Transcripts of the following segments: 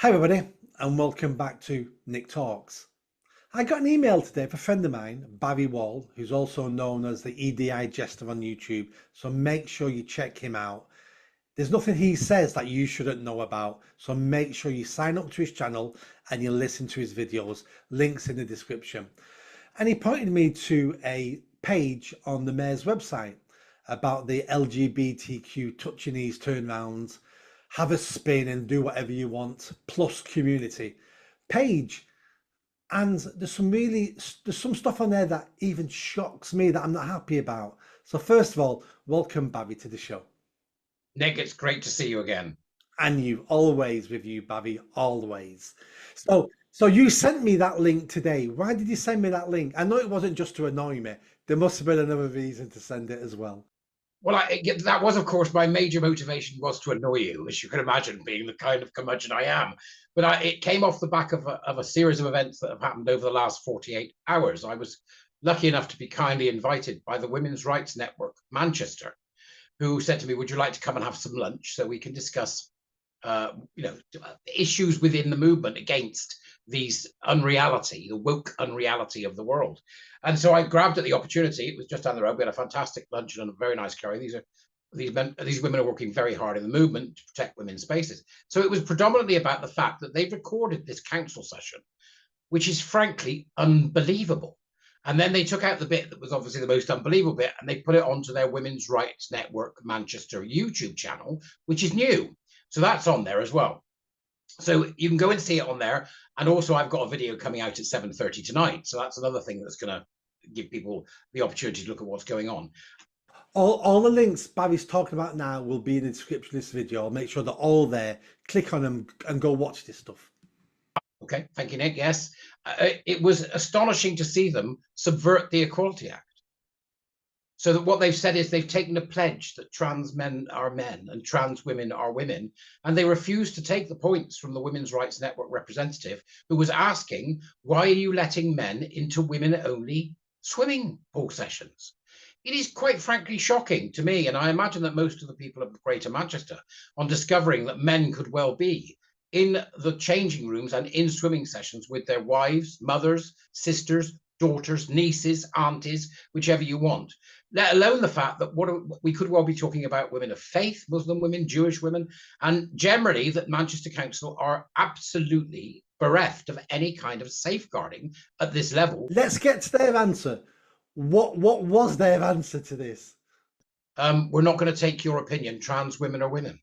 Hi everybody and welcome back to Nick Talks. I got an email today from a friend of mine, Barry Wall, who's also known as the Edijester on YouTube, so make sure you check him out. There's nothing he says that you shouldn't know about, so make sure you sign up to his channel and you listen to his videos, links in the description. And he pointed me to a page on the mayor's website about the LGBTQ touching these turnarounds, have a spin and do whatever you want, plus community page. And there's some stuff on there that even shocks me that I'm not happy about. So first of all, welcome Barry to the show. Nick, it's great to see you again. And you, always with you, Barry, always. So you sent me that link today. Why did you send me that link? I know it wasn't just to annoy me. There must have been another reason to send it as well. Well, that was, of course, my major motivation was to annoy you, as you can imagine, being the kind of curmudgeon I am. But it came off the back of a series of events that have happened over the last 48 hours. I was lucky enough to be kindly invited by the Women's Rights Network, Manchester, who said to me, would you like to come and have some lunch so we can discuss issues within the movement against these unreality, the woke unreality of the world. And so I grabbed at the opportunity. It was just down the road. We had a fantastic lunch and a very nice curry. These women are working very hard in the movement to protect women's spaces. So it was predominantly about the fact that they've recorded this council session, which is frankly unbelievable. And then they took out the bit that was obviously the most unbelievable bit, and they put it onto their Women's Rights Network Manchester YouTube channel, which is new. So that's on there as well. So you can go and see it on there. And also I've got a video coming out at 7:30 tonight. So that's another thing that's going to give people the opportunity to look at what's going on. All the links Barry's talking about now will be in the description of this video. I'll make sure they're all there. Click on them and go watch this stuff. Okay, thank you, Nick. Yes, it was astonishing to see them subvert the Equality Act. So that what they've said is they've taken a pledge that trans men are men and trans women are women, and they refuse to take the points from the Women's Rights Network representative who was asking, why are you letting men into women-only swimming pool sessions? It is quite frankly shocking to me, and I imagine that most of the people of Greater Manchester, on discovering that men could well be in the changing rooms and in swimming sessions with their wives, mothers, sisters, daughters, nieces, aunties, whichever you want, let alone the fact that we could well be talking about women of faith, Muslim women, Jewish women, and generally that Manchester Council are absolutely bereft of any kind of safeguarding at this level. Let's get to their answer. What was their answer to this? We're not going to take your opinion. Trans women are women.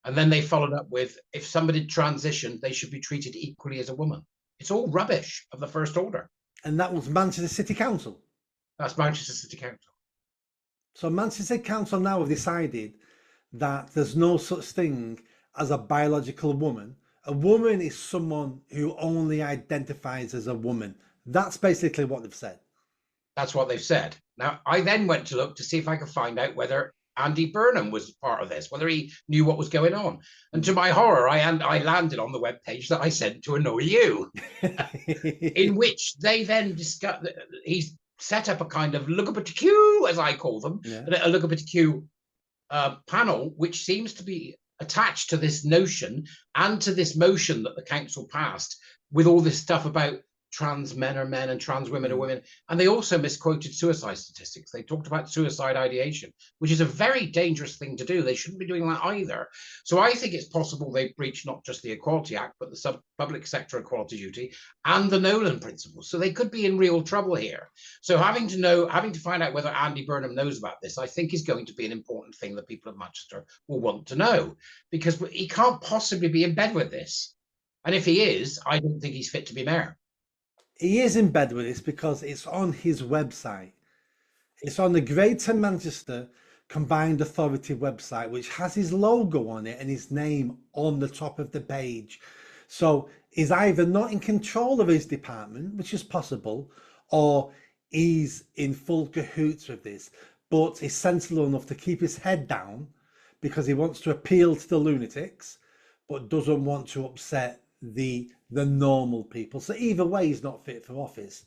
And then they followed up with, if somebody transitioned, they should be treated equally as a woman. It's all rubbish of the first order. And that was Manchester City Council? That's Manchester City Council. So Manchester City Council now have decided that there's no such thing as a biological woman. A woman is someone who only identifies as a woman. That's basically what they've said. That's what they've said. Now, I then went to look to see if I could find out whether Andy Burnham was part of this, whether he knew what was going on. And to my horror, I landed on the webpage that I sent to annoy you, in which they then discussed, he's set up a kind of LGBTQ, as I call them, a LGBTQ panel, which seems to be attached to this notion and to this motion that the council passed with all this stuff about trans men are men and trans women are women. And they also misquoted suicide statistics. They talked about suicide ideation, which is a very dangerous thing to do. They shouldn't be doing that either. So I think it's possible they've breached not just the Equality Act, but the public sector equality duty and the Nolan principles. So they could be in real trouble here. So having to find out whether Andy Burnham knows about this, I think is going to be an important thing that people of Manchester will want to know, because he can't possibly be in bed with this. And if he is, I don't think he's fit to be mayor. He is in bed with this because it's on his website. It's on the Greater Manchester Combined Authority website, which has his logo on it and his name on the top of the page. So he's either not in control of his department, which is possible, or he's in full cahoots with this, but he's sensible enough to keep his head down because he wants to appeal to the lunatics, but doesn't want to upset the normal people. So either way, he's not fit for office.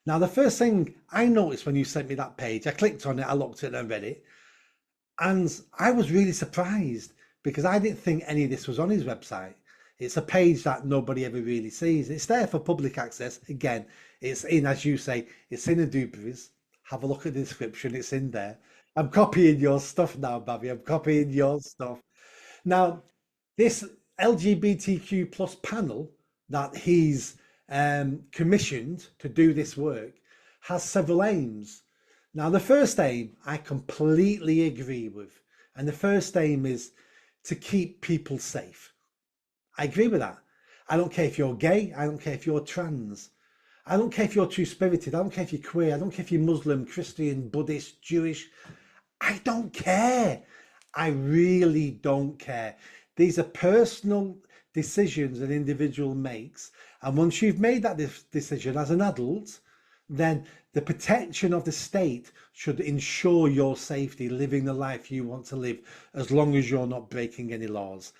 Now, the first thing I noticed when you sent me that page, I clicked on it, I looked at it and read it, and I was really surprised because I didn't think any of this was on his website. It's a page that nobody ever really sees. It's there for public access. Again, it's in, as you say, it's in Adobe's. Have a look at the description. It's in there. I'm copying your stuff now, Bobby. I'm copying your stuff. Now, this LGBTQ plus panel that he's commissioned to do this work has several aims. Now, the first aim I completely agree with, and the first aim is to keep people safe. I agree with that. I don't care if you're gay, I don't care if you're trans, I don't care if you're two-spirited, I don't care if you're queer, I don't care if you're Muslim, Christian, Buddhist, Jewish. I don't care. I really don't care. These are personal decisions an individual makes. And once you've made that decision as an adult, then the protection of the state should ensure your safety, living the life you want to live, as long as you're not breaking any laws.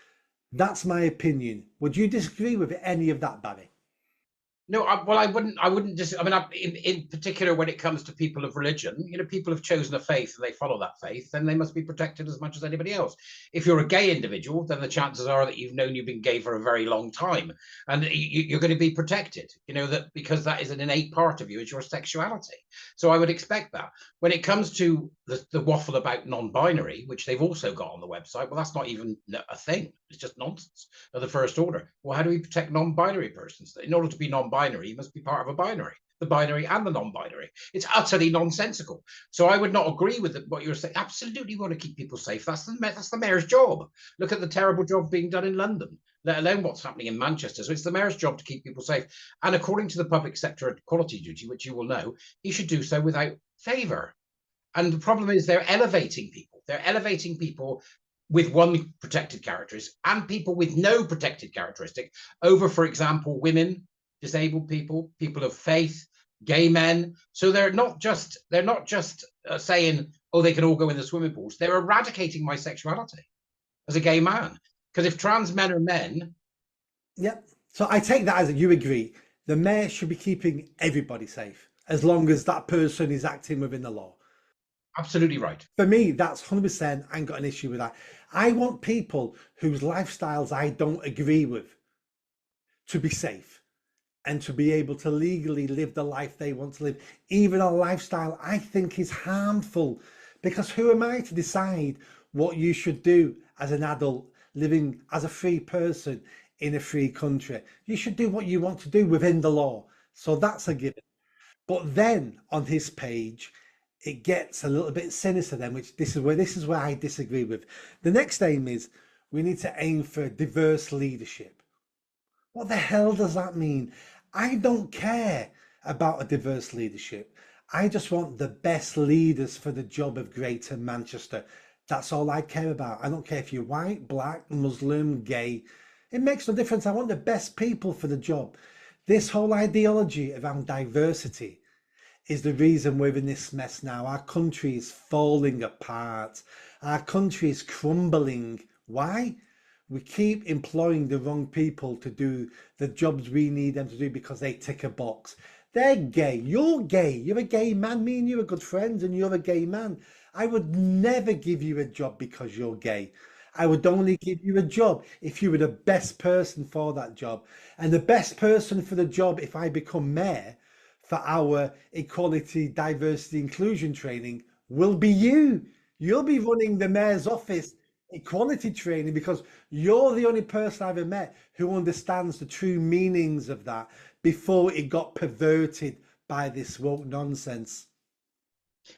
That's my opinion. Would you disagree with any of that, Barry? No, well, I wouldn't. I mean, in particular, when it comes to people of religion, people have chosen a faith and they follow that faith, then they must be protected as much as anybody else. If you're a gay individual, then the chances are that you've been gay for a very long time, and you're going to be protected. That because that is an innate part of you, is your sexuality. So I would expect that. When it comes to the waffle about non-binary, which they've also got on the website, well, that's not even a thing. It's just nonsense of the first order. Well, how do we protect non-binary persons? In order to be non-binary, you must be part of a binary, the binary and the non-binary. It's utterly nonsensical. So I would not agree with what you're saying. Absolutely want to keep people safe. That's the mayor's job. Look at the terrible job being done in London, let alone what's happening in Manchester. So it's the mayor's job to keep people safe. And according to the public sector equality duty, which you will know, he should do so without favour. And the problem is they're elevating people. They're elevating people with one protected characteristic and people with no protected characteristic over, for example, women, disabled people, people of faith, gay men. So they're not just saying, oh, they can all go in the swimming pools. They're eradicating my sexuality as a gay man. Because if trans men are men. Yep. So I take that as you agree. The mayor should be keeping everybody safe as long as that person is acting within the law. Absolutely right. For me, that's 100%. I ain't got an issue with that. I want people whose lifestyles I don't agree with to be safe and to be able to legally live the life they want to live, even a lifestyle I think is harmful. Because who am I to decide what you should do as an adult living as a free person in a free country? You should do what you want to do within the law. So that's a given. But then on his page, it gets a little bit sinister then, which this is where I disagree with. The next aim is we need to aim for diverse leadership. What the hell does that mean? I don't care about a diverse leadership. I just want the best leaders for the job of Greater Manchester. That's all I care about. I don't care if you're white, black, Muslim, gay. It makes no difference. I want the best people for the job. This whole ideology around diversity is the reason we're in this mess now. Our country is falling apart. Our country is crumbling. Why? We keep employing the wrong people to do the jobs we need them to do because they tick a box. They're gay. You're gay. You're a gay man. Me and you are good friends and you're a gay man. I would never give you a job because you're gay. I would only give you a job if you were the best person for that job. And the best person for the job, if I become mayor, for our equality, diversity, inclusion training will be you. You'll be running the mayor's office equality training because you're the only person I've ever met who understands the true meanings of that before it got perverted by this woke nonsense.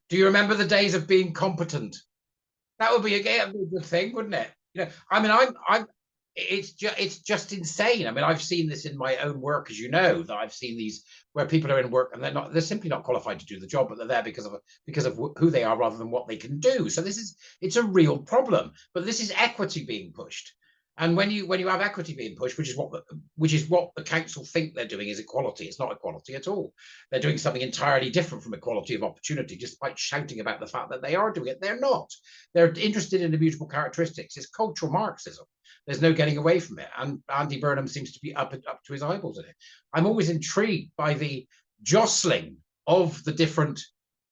Do you remember the days of being competent? That would be a good thing, wouldn't it? I mean, it's just insane. I mean, I've seen this in my own work, as you know, that I've seen these where people are in work and they're simply not qualified to do the job, but they're there because of who they are rather than what they can do. So it's a real problem. But this is equity being pushed. And when you have equity being pushed, which is what the council think they're doing, is equality. It's not equality at all. They're doing something entirely different from equality of opportunity, despite shouting about the fact that they are doing it. They're not. They're interested in immutable characteristics. It's cultural Marxism. There's no getting away from it. And Andy Burnham seems to be up to his eyeballs in it. I'm always intrigued by the jostling of the different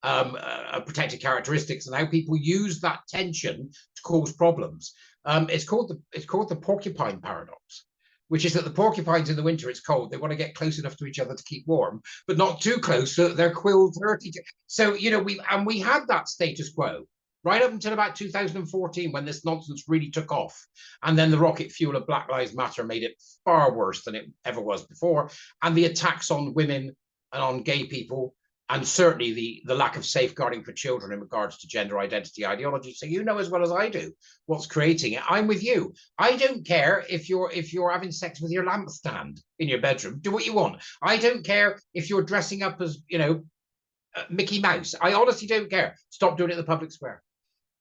protected characteristics and how people use that tension to cause problems. It's called the porcupine paradox. which is that the porcupines in the winter, it's cold. They want to get close enough to each other to keep warm, but not too close so that their quills hurt each other. So, you know, we had that status quo right up until about 2014 when this nonsense really took off. And then the rocket fuel of Black Lives Matter made it far worse than it ever was before. And the attacks on women and on gay people, and certainly the lack of safeguarding for children in regards to gender identity ideology. So you know as well as I do what's creating it. I'm with you. I don't care if you're having sex with your lampstand in your bedroom. Do what you want. I don't care if you're dressing up as, you know, Mickey Mouse. I honestly don't care. Stop doing it in the public square.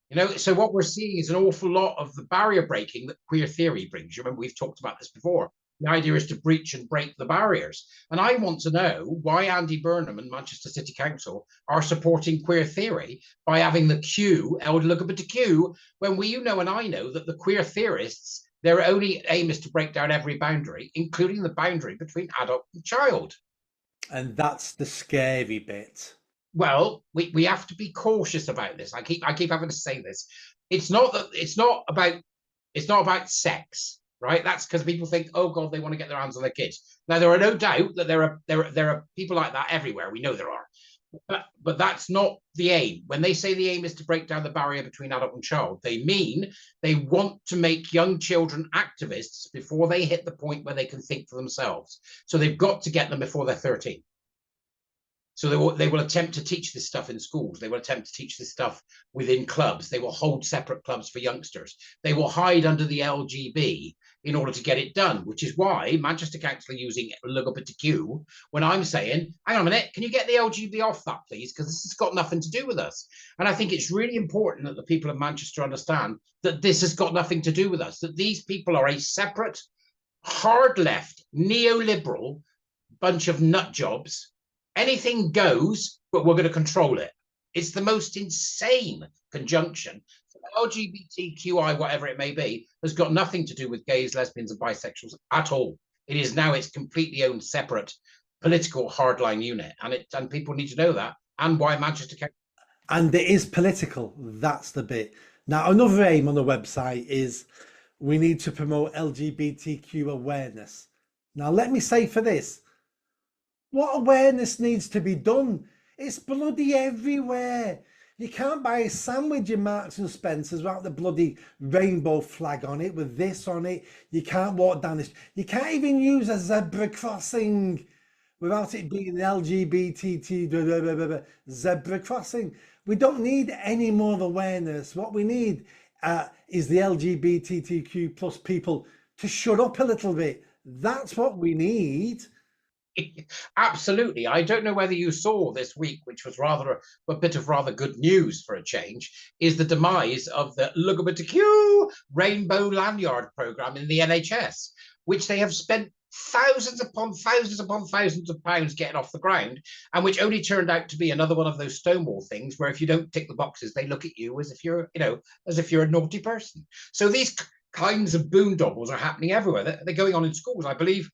You know, so what we're seeing is an awful lot of the barrier breaking that queer theory brings. You remember we've talked about this before. The idea is to breach and break the barriers. And I want to know why Andy Burnham and Manchester City Council are supporting queer theory by having the Q, LGBTQ, when we, you know, and I know that the queer theorists, their only aim is to break down every boundary, including the boundary between adult and child. And that's the scary bit. Well, we have to be cautious about this. I keep having to say this. It's not about sex. Right, that's because people think, oh God, they want to get their hands on their kids. Now there are no doubt that there are people like that everywhere. We know there are, but that's not the aim. When they say the aim is to break down the barrier between adult and child, they mean they want to make young children activists before they hit the point where they can think for themselves. So they've got to get them before they're 13. So they will attempt to teach this stuff in schools. They will attempt to teach this stuff within clubs. They will hold separate clubs for youngsters. They will hide under the LGB in order to get it done, which is why Manchester Council are using LGBTQ when I'm saying, hang on a minute, can you get the LGB off that, please? Because this has got nothing to do with us. And I think it's really important that the people of Manchester understand that this has got nothing to do with us, that these people are a separate, hard left, neoliberal bunch of nut jobs. Anything goes, but we're going to control it. It's the most insane conjunction. LGBTQI, whatever it may be, has got nothing to do with gays, lesbians, and bisexuals at all. It is now its completely own separate political hardline unit, and people need to know that, and why Manchester Council. And it is political. That's the bit. Now, another aim on the website is we need to promote LGBTQ awareness. Now, let me say for this, what awareness needs to be done? It's bloody everywhere. You can't buy a sandwich in Marks and Spencer's without the bloody rainbow flag on it with this on it. You can't walk down this. You can't even use a zebra crossing without it being an LGBT zebra crossing. We don't need any more awareness. What we need is the LGBTQ plus people to shut up a little bit. That's what we need. Absolutely. I don't know whether you saw this week, which was rather a bit of rather good news for a change, is the demise of the LGBTQ Rainbow Lanyard program in the NHS, which they have spent thousands upon thousands upon thousands of pounds getting off the ground, and which only turned out to be another one of those Stonewall things where if you don't tick the boxes, they look at you as if you're, you know, as if you're a naughty person. So these kinds of boondoggles are happening everywhere. They're going on in schools. I believe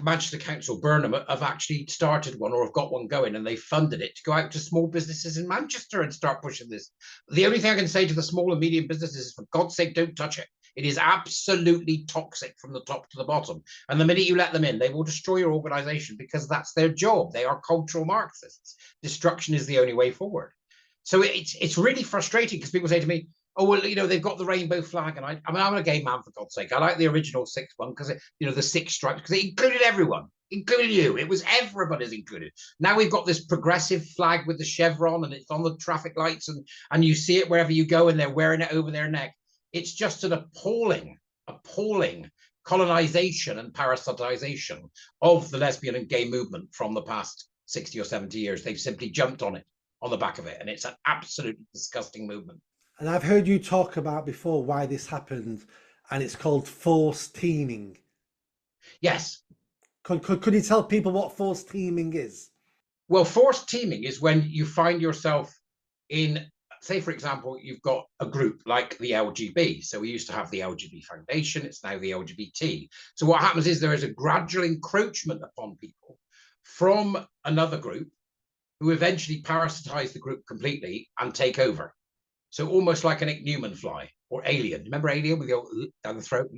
Manchester Council, Burnham, have actually started one or have got one going, and they funded it to go out to small businesses in Manchester and start pushing this. The only thing I can say to the small and medium businesses is, for God's sake, don't touch it. It is absolutely toxic from the top to the bottom. And the minute you let them in, they will destroy your organization because that's their job. They are cultural Marxists. Destruction is the only way forward. So it's really frustrating because people say to me, oh, well, you know, they've got the rainbow flag. And I mean, I'm a gay man, for God's sake. I like the original 6 one because, you know, the 6 stripes, because it included everyone, including you. It was everybody's included. Now we've got this progressive flag with the chevron and it's on the traffic lights and you see it wherever you go and they're wearing it over their neck. It's just an appalling colonization and parasitization of the lesbian and gay movement from the past 60 or 70 years. They've simply jumped on it, on the back of it. And it's an absolutely disgusting movement. And I've heard you talk about before why this happened, and it's called forced teaming. Yes. Could you tell people what forced teaming is? Well, forced teaming is when you find yourself in, say, for example, you've got a group like the LGB. So we used to have the LGB Foundation. It's now the LGBT. So what happens is there is a gradual encroachment upon people from another group who eventually parasitize the group completely and take over. So almost like an ichneumon fly, or Alien. Remember Alien with the old down the throat?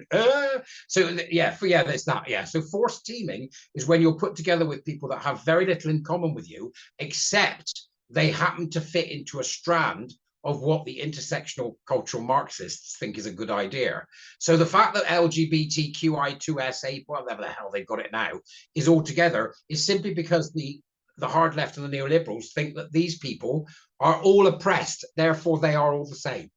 So yeah, there's that. Yeah. So forced teaming is when you're put together with people that have very little in common with you, except they happen to fit into a strand of what the intersectional cultural Marxists think is a good idea. So the fact that LGBTQI2SA, whatever the hell they've got it now, is all together is simply because the hard left and the neoliberals think that these people are all oppressed, therefore they are all the same.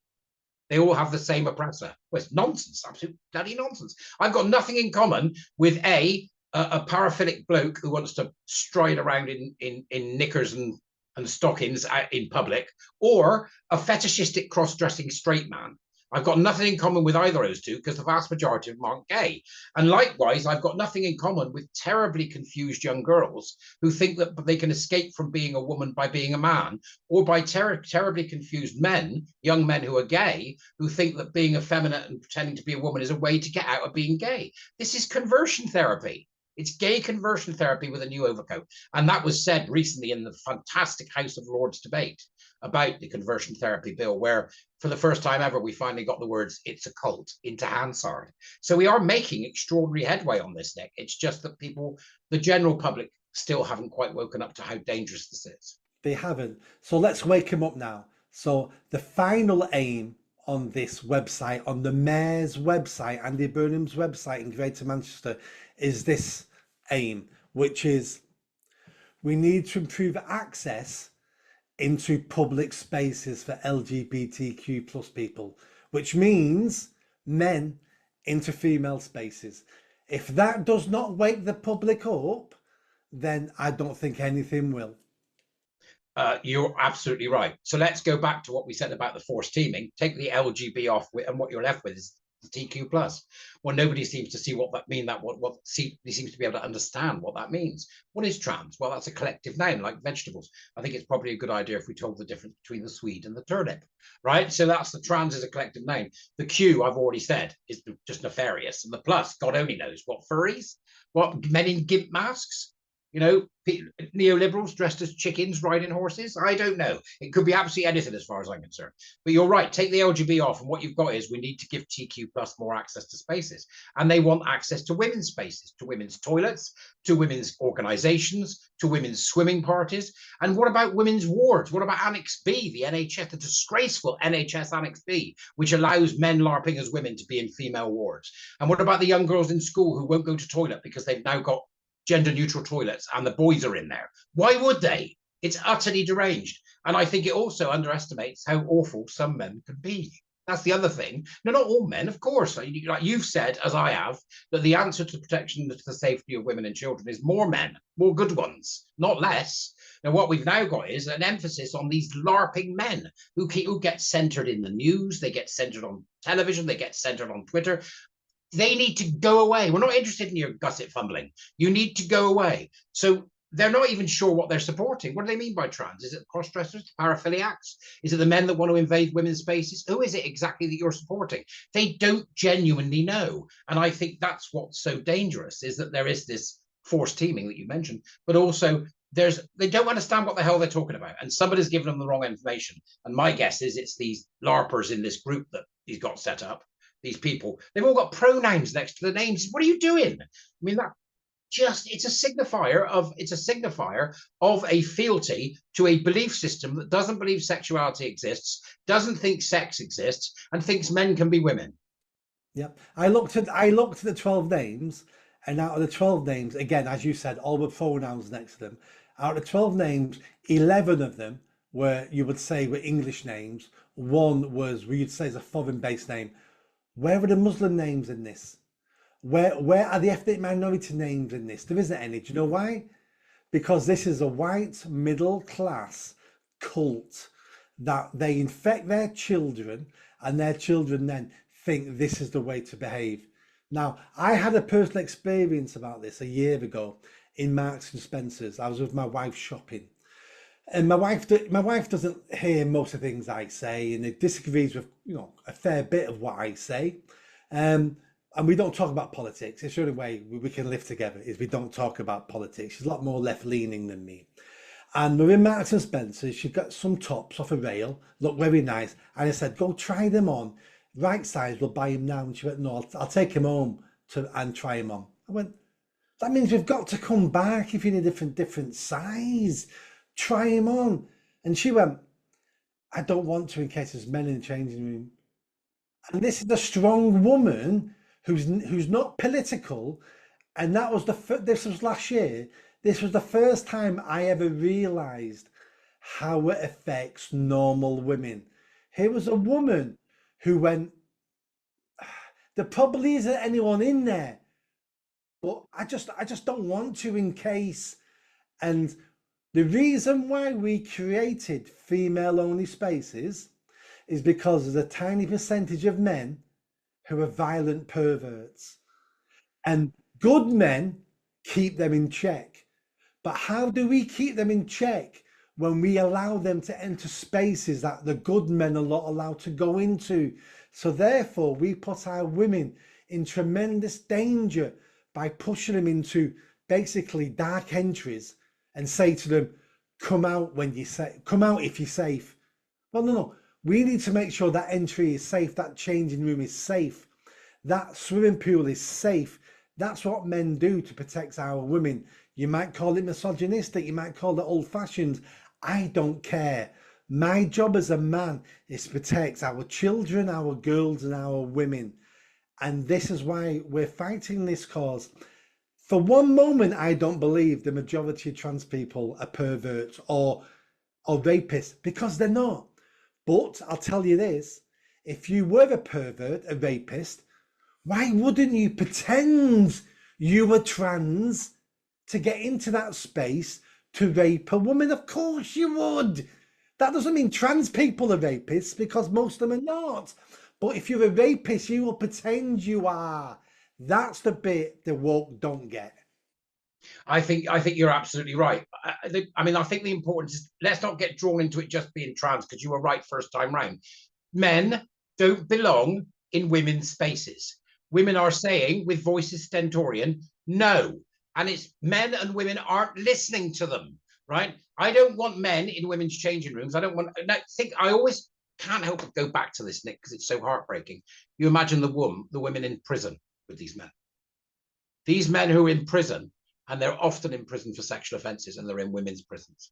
They all have the same oppressor. Well, it's nonsense, absolute bloody nonsense. I've got nothing in common with a paraphilic bloke who wants to stride around in knickers and stockings in public, or a fetishistic cross-dressing straight man. I've got nothing in common with either of those two because the vast majority of them aren't gay. And likewise, I've got nothing in common with terribly confused young girls who think that they can escape from being a woman by being a man, or by terribly confused men, young men who are gay, who think that being effeminate and pretending to be a woman is a way to get out of being gay. This is conversion therapy. It's gay conversion therapy with a new overcoat. And that was said recently in the fantastic House of Lords debate about the conversion therapy bill, where for the first time ever, we finally got the words "it's a cult" into Hansard. So we are making extraordinary headway on this, Nick. It's just that people, the general public, still haven't quite woken up to how dangerous this is. They haven't. So let's wake them up now. So the final aim on this website, on the Mayor's website, Andy Burnham's website in Greater Manchester, is this aim, which is we need to improve access into public spaces for LGBTQ plus people, which means men into female spaces. If that does not wake the public up, then I don't think anything will. You're absolutely right. So let's go back to what we said about the forced teaming. Take the LGB off, and what you're left with is the TQ plus. Well, nobody seems to see what that means. He seems to be able to understand what that means. What is trans? Well, that's a collective name, like vegetables. I think it's probably a good idea if we told the difference between the Swede and the turnip, right? So that's the trans is a collective name. The Q, I've already said, is just nefarious, and the plus, God only knows what furries, what men in gimp masks. You know, neoliberals dressed as chickens riding horses. I don't know. It could be absolutely anything as far as I'm concerned. But you're right. Take the LGB off, and what you've got is we need to give TQ plus more access to spaces, and they want access to women's spaces, to women's toilets, to women's organisations, to women's swimming parties. And what about women's wards? What about Annex B, the NHS, the disgraceful NHS Annex B, which allows men LARPing as women to be in female wards? And what about the young girls in school who won't go to toilet because they've now got gender neutral toilets and the boys are in there? Why would they? It's utterly deranged. And I think it also underestimates how awful some men can be. That's the other thing. No, not all men, of course. Like you've said, as I have, that the answer to protection to the safety of women and children is more men, more good ones, not less. Now, what we've now got is an emphasis on these LARPing men who get centered in the news, they get centered on television, they get centered on Twitter. They need to go away. We're not interested in your gusset fumbling. You need to go away. So they're not even sure what they're supporting. What do they mean by trans? Is it cross-dressers, paraphiliacs? Is it the men that want to invade women's spaces? Who is it exactly that you're supporting? They don't genuinely know. And I think that's what's so dangerous, is that there is this forced teaming that you mentioned, but also they don't understand what the hell they're talking about. And somebody's given them the wrong information. And my guess is it's these LARPers in this group that he's got set up. These people, they've all got pronouns next to their names. What are you doing? I mean, it's a signifier of a fealty to a belief system that doesn't believe sexuality exists, doesn't think sex exists, and thinks men can be women. Yep. I looked at the 12 names, and out of the 12 names, again, as you said, all with pronouns next to them. Out of the 12 names, 11 of them were English names. One was you'd say is a foreign-based name. Where are the Muslim names in this? Where are the ethnic minority names in this? There isn't any. Do you know why? Because this is a white middle class cult that they infect their children, and their children then think this is the way to behave. Now, I had a personal experience about this a year ago in Marks and Spencer's. I was with my wife shopping. And my wife doesn't hear most of the things I say, and it disagrees with a fair bit of what I say. And we don't talk about politics. It's the only way we can live together is we don't talk about politics. She's a lot more left leaning than me. And we're in Marks and Spencer's. She got some tops off a rail, look very nice. And I said, go try them on. right size, we'll buy him now. And she went, no, I'll take him home and try him on. I went, that means we've got to come back if you need a different size. Try him on. And she went, I don't want to in case there's men in the changing room. And this is a strong woman who's not political. And that was this was last year. This was the first time I ever realised how it affects normal women. Here was a woman who went, there probably isn't anyone in there, but I just don't want to in case. And the reason why we created female only spaces is because there's a tiny percentage of men who are violent perverts, and good men keep them in check. But how do we keep them in check when we allow them to enter spaces that the good men are not allowed to go into? So therefore, we put our women in tremendous danger by pushing them into basically dark entries and say to them, come out when you say, come out if you're safe. Well, no. We need to make sure that entry is safe, that changing room is safe, that swimming pool is safe. That's what men do to protect our women. You might call it misogynistic, you might call it old-fashioned. I don't care. My job as a man is to protect our children, our girls, and our women. And this is why we're fighting this cause. For one moment, I don't believe the majority of trans people are perverts or rapists, because they're not. But I'll tell you this, if you were a pervert, a rapist, why wouldn't you pretend you were trans to get into that space to rape a woman? Of course you would. That doesn't mean trans people are rapists, because most of them are not. But if you're a rapist, you will pretend you are. That's the bit the woke don't get. I think you're absolutely right. I mean, I think the importance is, let's not get drawn into it just being trans, because you were right first time round. Men don't belong in women's spaces. Women are saying with voices stentorian, no. And it's men and women aren't listening to them, right? I don't want men in women's changing rooms. I don't want, I always can't help but go back to this, Nick, because it's so heartbreaking. You imagine the women in prison with these men. These men who are in prison, and they're often in prison for sexual offences, and they're in women's prisons.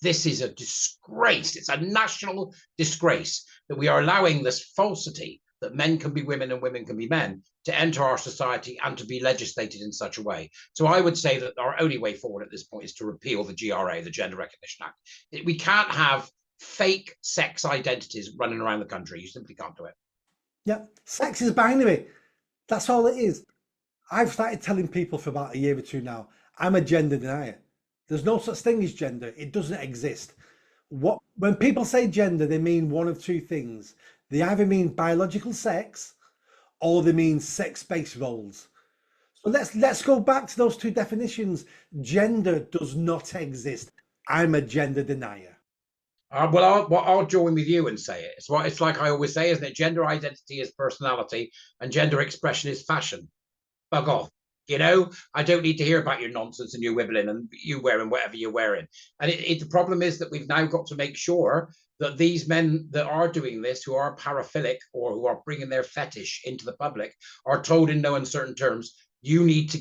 This is a disgrace. It's a national disgrace that we are allowing this falsity that men can be women and women can be men to enter our society and to be legislated in such a way. So I would say that our only way forward at this point is to repeal the GRA, the Gender Recognition Act. We can't have fake sex identities running around the country. You simply can't do it. Yeah, sex is binary. That's all it is. I've started telling people for about a year or two now, I'm a gender denier. There's no such thing as gender. It doesn't exist. When people say gender, they mean one of two things. They either mean biological sex or they mean sex-based roles. So let's go back to those two definitions. Gender does not exist. I'm a gender denier. I'll join with you and say it. It's like I always say, isn't it? Gender identity is personality and gender expression is fashion. Bug off. I don't need to hear about your nonsense and your wibbling and you wearing whatever you're wearing. And the problem is that we've now got to make sure that these men that are doing this, who are paraphilic or who are bringing their fetish into the public, are told in no uncertain terms, you need to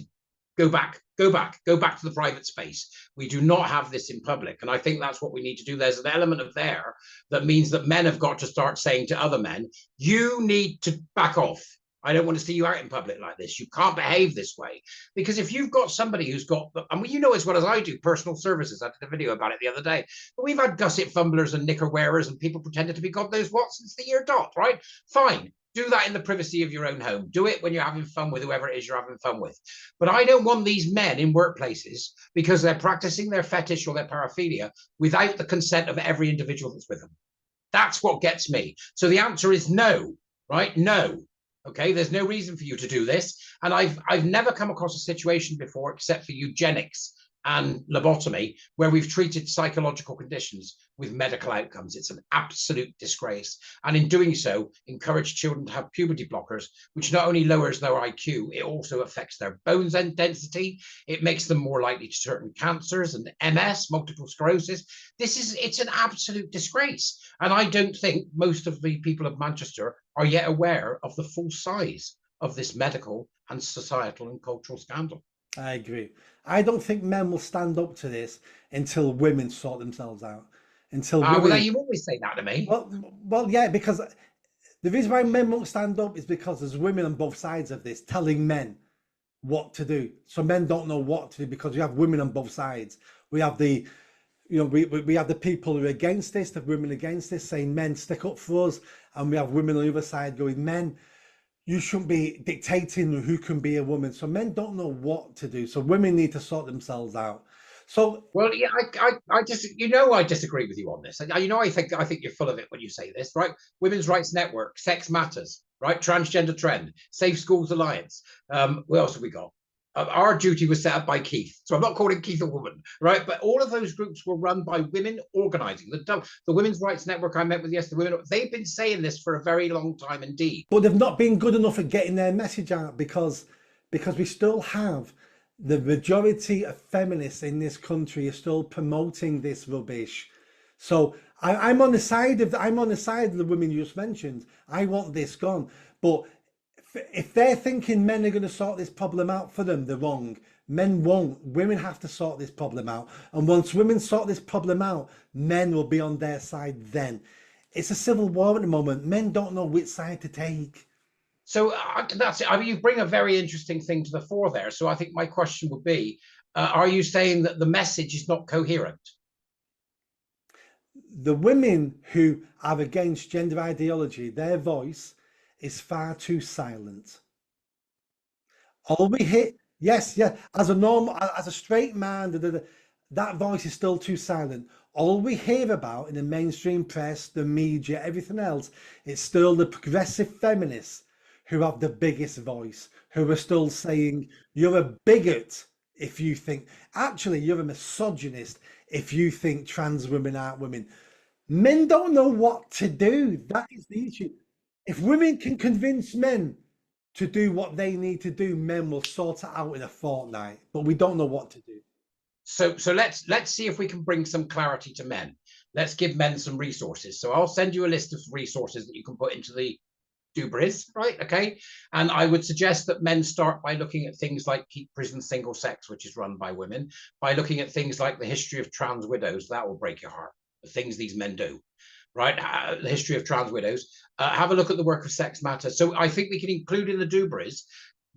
go back to the private space. We do not have this in public. And I think that's what we need to do. There's an element of there that means that men have got to start saying to other men, you need to back off. I don't want to see you out in public like this. You can't behave this way. Because if you've got somebody who's got, and you know as well as I do, personal services. I did a video about it the other day. But we've had gusset fumblers and knicker wearers and people pretending to be God knows what since the year dot, right? Fine. Do that in the privacy of your own home. Do it when you're having fun with whoever it is you're having fun with. But I don't want these men in workplaces because they're practicing their fetish or their paraphilia without the consent of every individual that's with them. That's what gets me. So the answer is no, right? No. Okay, there's no reason for you to do this. And I've never come across a situation before except for eugenics and lobotomy, where we've treated psychological conditions with medical outcomes. It's an absolute disgrace. And in doing so, encourage children to have puberty blockers, which not only lowers their IQ, it also affects their bone density. It makes them more likely to certain cancers and MS, multiple sclerosis. It's an absolute disgrace. And I don't think most of the people of Manchester are yet aware of the full size of this medical and societal and cultural scandal. I agree. I don't think men will stand up to this until women sort themselves out. Until Well, women, you always say that to me. well, yeah, because the reason why men won't stand up is because there's women on both sides of this telling men what to do. So men don't know what to do because we have women on both sides. We have the, we have the people who are against this, the women against this, saying men stick up for us, and we have women on the other side going, men, you shouldn't be dictating who can be a woman. So men don't know what to do. So women need to sort themselves out. So, well, yeah, I just, I disagree with you on this. I think you're full of it when you say this, right? Women's Rights Network, Sex Matters, right? Transgender Trend, Safe Schools Alliance. What else have we got? Our Duty was set up by Keith, so I'm not calling Keith a woman, right? But all of those groups were run by women organizing. The Women's Rights Network I met with yesterday, they've been saying this for a very long time indeed. But they've not been good enough at getting their message out because we still have the majority of feminists in this country are still promoting this rubbish. So I'm on the side of the women you just mentioned. I want this gone. But if they're thinking men are going to sort this problem out for them, they're wrong. Men won't. Women have to sort this problem out. And once women sort this problem out, men will be on their side then. It's a civil war at the moment. Men don't know which side to take. So that's it. I mean, you bring a very interesting thing to the fore there. So I think my question would be, are you saying that the message is not coherent? The women who are against gender ideology, their voice is far too silent. All we hear, yes, yeah, as a straight man, that voice is still too silent. All we hear about in the mainstream press, the media, everything else, it's still the progressive feminists who have the biggest voice, who are still saying, you're a bigot if you think, actually, you're a misogynist if you think trans women aren't women. Men don't know what to do. That is the issue. If women can convince men to do what they need to do, men will sort it out in a fortnight, but we don't know what to do. So let's see if we can bring some clarity to men. Let's give men some resources. So I'll send you a list of resources that you can put into the Dubris, right? Okay. And I would suggest that men start by looking at things like Keep Prison Single Sex, which is run by women, by looking at things like the history of trans widows. That will break your heart, the things these men do, right? The history of trans widows. Have a look at the work of Sex Matters. So I think we can include in the Dubris,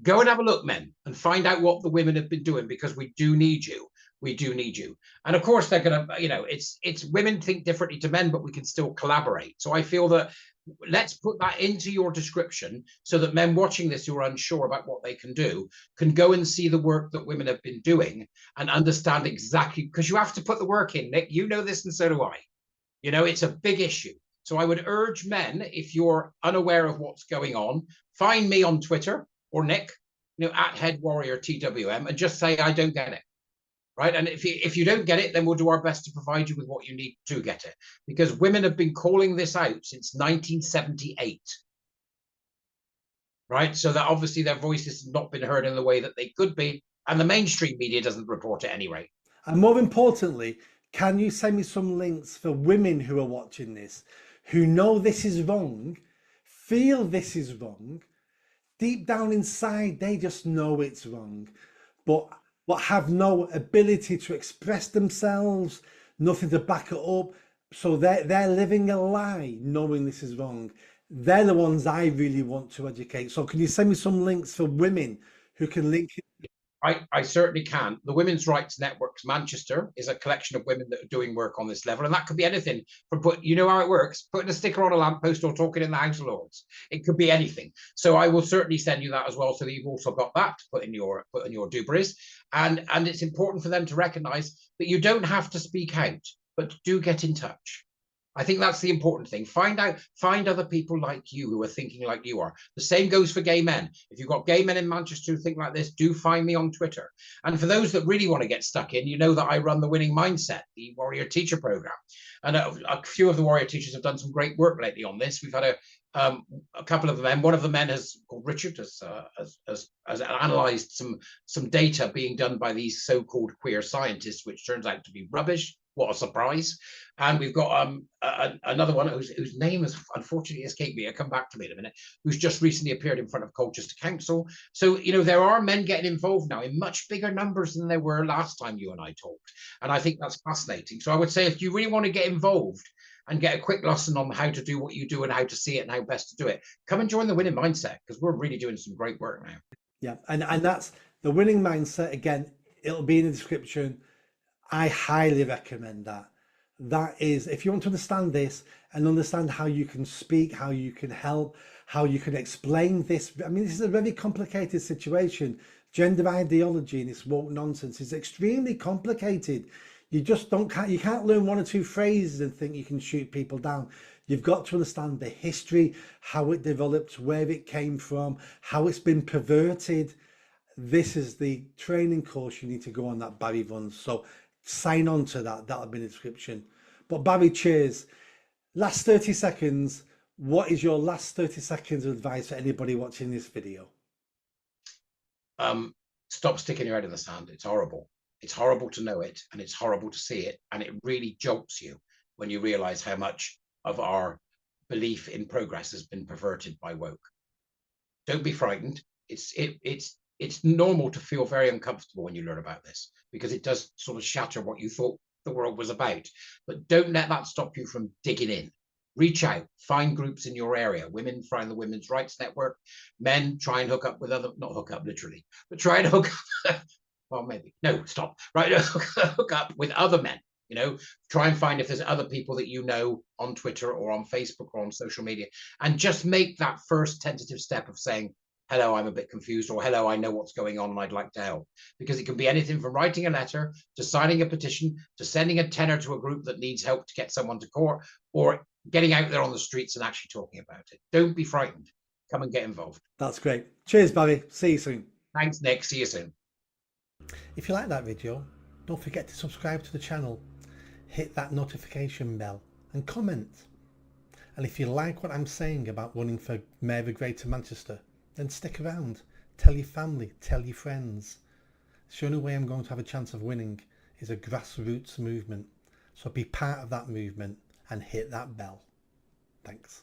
go and have a look, men, and find out what the women have been doing, because we do need you. We do need you. And of course, they're going to, it's women think differently to men, but we can still collaborate. So I feel that let's put that into your description so that men watching this who are unsure about what they can do can go and see the work that women have been doing and understand exactly, because you have to put the work in, Nick. You know this, and so do I. It's a big issue. So I would urge men, if you're unaware of what's going on, find me on Twitter or Nick, at Head Warrior TWM, and just say, I don't get it. Right. And if you don't get it, then we'll do our best to provide you with what you need to get it, because women have been calling this out since 1978. Right. So that obviously their voices have not been heard in the way that they could be. And the mainstream media doesn't report it anyway. And more importantly, can you send me some links for women who are watching this, who know this is wrong, feel this is wrong, deep down inside, they just know it's wrong, but have no ability to express themselves, nothing to back it up. So they're living a lie, knowing this is wrong. They're the ones I really want to educate. So can you send me some links for women who can link it? I certainly can. The Women's Rights Network's Manchester is a collection of women that are doing work on this level. And that could be anything from how it works, putting a sticker on a lamppost or talking in the House of Lords. It could be anything. So I will certainly send you that as well, so that you've also got that to put in your Dubris. And it's important for them to recognize that you don't have to speak out, but do get in touch. I think that's the important thing. Find other people like you who are thinking like you are. The same goes for gay men. If you've got gay men in Manchester who think like this, do find me on Twitter. And for those that really want to get stuck in, you know that I run the Winning Mindset, the Warrior Teacher Program. And a few of the Warrior Teachers have done some great work lately on this. We've had a couple of the men. One of the men called Richard has analysed some data being done by these so-called queer scientists, which turns out to be rubbish. What a surprise. And we've got another one whose name has unfortunately escaped me. I'll come back to me in a minute, who's just recently appeared in front of Colchester Council. So, you know, there are men getting involved now in much bigger numbers than there were last time you and I talked. And I think that's fascinating. So I would say if you really want to get involved and get a quick lesson on how to do what you do and how to see it and how best to do it, come and join the Winning Mindset, because we're really doing some great work now. Yeah, and that's the Winning Mindset. Again, it'll be in the description. I highly recommend that. That is, if you want to understand this and understand how you can speak, how you can help, how you can explain this. I mean, this is a very complicated situation. Gender ideology and this woke nonsense is extremely complicated. You just you can't learn one or two phrases and think you can shoot people down. You've got to understand the history, how it developed, where it came from, how it's been perverted. This is the training course you need to go on that Barry runs. So sign on to that. That'll be in the description. But Barry, cheers. Last 30 seconds. What is your last 30 seconds of advice for anybody watching this video? Stop sticking your head in the sand. It's horrible. It's horrible to know it, and it's horrible to see it. And it really jolts you when you realize how much of our belief in progress has been perverted by woke. Don't be frightened. It's normal to feel very uncomfortable when you learn about this, because it does sort of shatter what you thought the world was about. But don't let that stop you from digging in. Reach out, find groups in your area. Women, find the Women's Rights Network. Men, try and hook up with not hook up literally, but try and hook up. Well, maybe. No, stop. Right, hook up with other men. You know, try and find if there's other people that you know on Twitter or on Facebook or on social media, and just make that first tentative step of saying, hello, I'm a bit confused, or hello, I know what's going on and I'd like to help. Because it can be anything from writing a letter to signing a petition to sending a tenner to a group that needs help to get someone to court, or getting out there on the streets and actually talking about it. Don't be frightened. Come and get involved. That's great. Cheers, Barry. See you soon. Thanks, Nick. See you soon. If you like that video, don't forget to subscribe to the channel, hit that notification bell and comment. And if you like what I'm saying about running for Mayor of Greater Manchester, then stick around. Tell your family, tell your friends. The only way I'm going to have a chance of winning is a grassroots movement. So be part of that movement and hit that bell. Thanks.